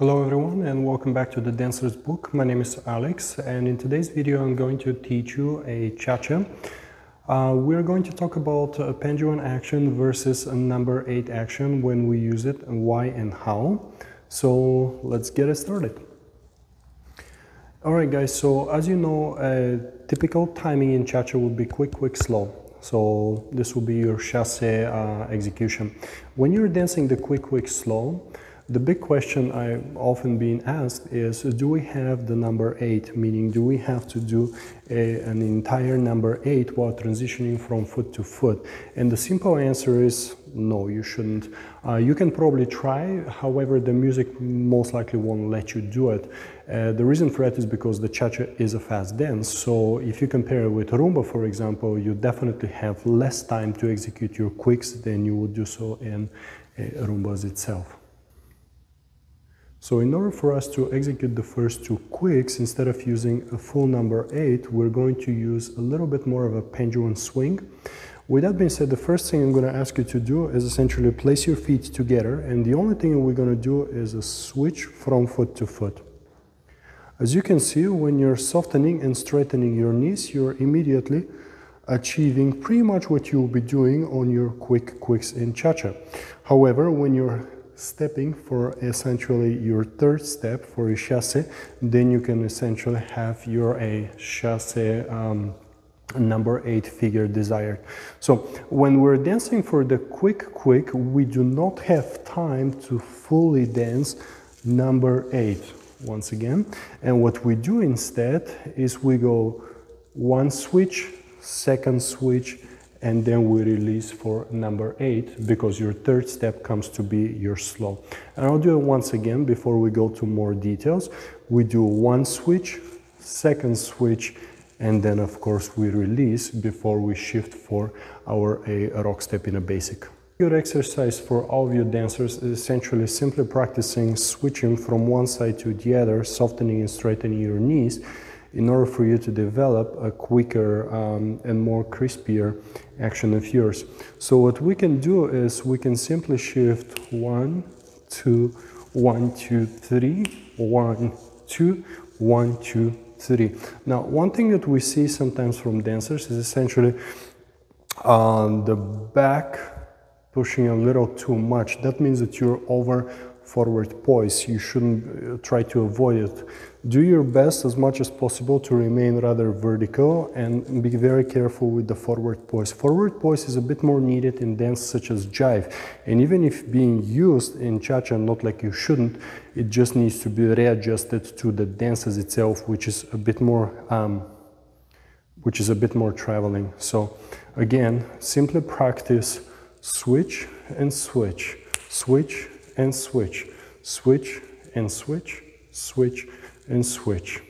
Hello everyone and welcome back to the Dancer's Book. My name is Alex and in today's video I'm going to teach you a cha-cha. We're going to talk about a pendulum action versus a number 8 action, when we use it and why and how. So let's get it started. Alright guys, so as you know, typical timing in cha-cha would be quick, quick, slow. So this will be your chasse execution. When you're dancing the quick, quick, slow, the big question I'm often being asked is, do we have the number 8? Meaning, do we have to do an entire number 8 while transitioning from foot to foot? And the simple answer is no, you shouldn't. You can probably try, however, the music most likely won't let you do it. The reason for that is because the cha-cha is a fast dance. So if you compare it with rumba, for example, you definitely have less time to execute your quicks than you would do so in rumbas itself. So in order for us to execute the first two quicks, instead of using a full number 8, we're going to use a little bit more of a pendulum swing. With that being said, the first thing I'm going to ask you to do is essentially place your feet together, and the only thing we're going to do is a switch from foot to foot. As you can see, when you're softening and straightening your knees, you're immediately achieving pretty much what you'll be doing on your quick quicks in cha-cha. However, when you're stepping for essentially your third step for a chasse, then you can essentially have your chasse number 8 figure desired. So when we're dancing for the quick, we do not have time to fully dance number 8 once again. And what we do instead is we go one switch, second switch, and then we release for number 8, because your third step comes to be your slow. And I'll do it once again before we go to more details. We do one switch, second switch, and then of course we release before we shift for our rock step in a basic. Good exercise for all of you dancers is essentially simply practicing switching from one side to the other, softening and straightening your knees, in order for you to develop a quicker and more crispier action of yours. So what we can do is we can simply shift 1, 2, 1, 2, 3, 1, 2, 1, 2, 3. Now, one thing that we see sometimes from dancers is essentially the back pushing a little too much. That means that you're over forward poise. You shouldn't try to avoid it. Do your best as much as possible to remain rather vertical and be very careful with the forward poise. Forward poise is a bit more needed in dance such as jive, and even if being used in cha-cha, not like you shouldn't, it just needs to be readjusted to the dances itself, which is a bit more traveling. So again, simply practice switch and switch, switch and switch, switch and switch, switch and switch.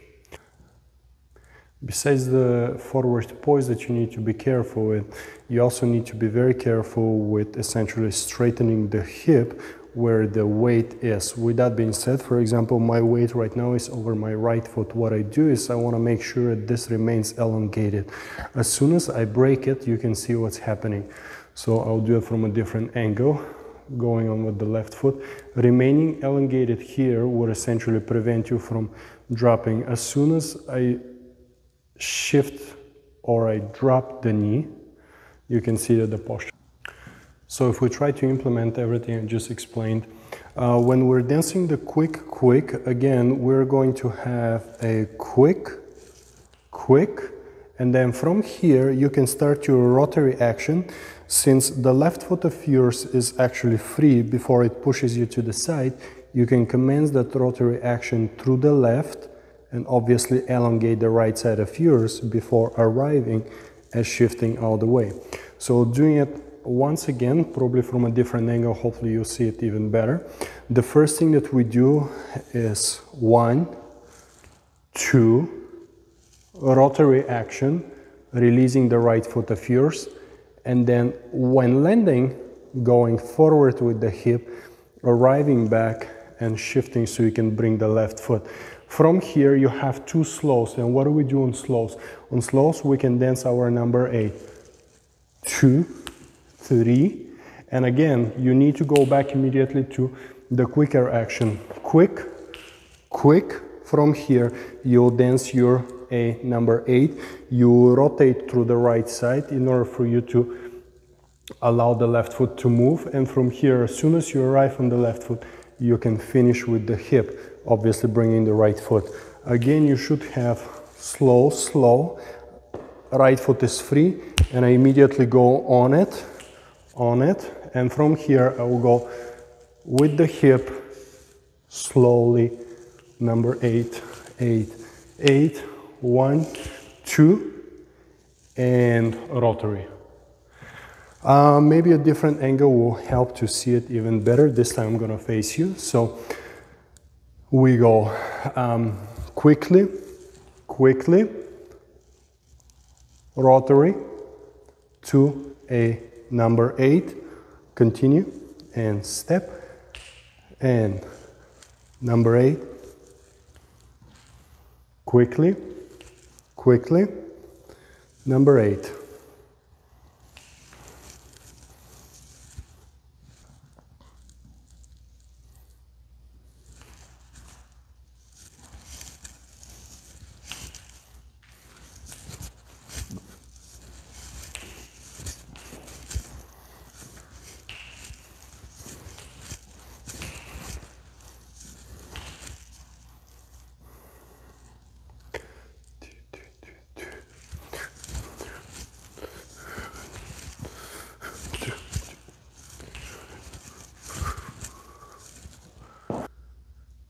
Besides the forward poise that you need to be careful with, you also need to be very careful with essentially straightening the hip where the weight is. With that being said, for example, my weight right now is over my right foot. What I do is I want to make sure that this remains elongated. As soon as I break it, you can see what's happening. So I'll do it from a different angle, going on with the left foot. Remaining elongated here would essentially prevent you from dropping. As soon as I shift or I drop the knee, you can see that the posture. So if we try to implement everything I just explained, when we're dancing the quick, again, we're going to have a quick, and then from here you can start your rotary action. Since the left foot of yours is actually free before it pushes you to the side, you can commence that rotary action through the left and obviously elongate the right side of yours before arriving and shifting all the way. So doing it once again, probably from a different angle, hopefully you'll see it even better. The first thing that we do is 1, 2, rotary action, releasing the right foot of yours, and then when landing, going forward with the hip, arriving back and shifting so you can bring the left foot. From here you have 2 slows, and what do we do on slows? On slows we can dance our number 8. 2, 3, and again you need to go back immediately to the quicker action. Quick, quick. From here, you dance your A number 8. You rotate through the right side in order for you to allow the left foot to move. And from here, as soon as you arrive on the left foot, you can finish with the hip, obviously bringing the right foot. Again, you should have slow, slow. Right foot is free, and I immediately go on it. And from here, I will go with the hip, slowly, number 8, 8, 8, 1, 2, and rotary. Maybe a different angle will help to see it even better. This time I'm gonna face you. So we go quickly, quickly, rotary to a number 8, continue, and step, and number 8, quickly, quickly, number 8.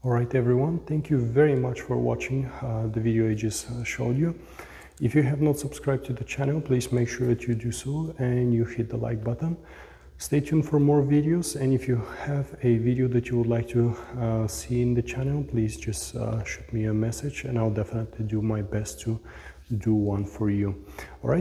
Alright everyone, thank you very much for watching the video I just showed you. If you have not subscribed to the channel, please make sure that you do so and you hit the like button. Stay tuned for more videos, and if you have a video that you would like to see in the channel, please just shoot me a message and I'll definitely do my best to do one for you. Alright.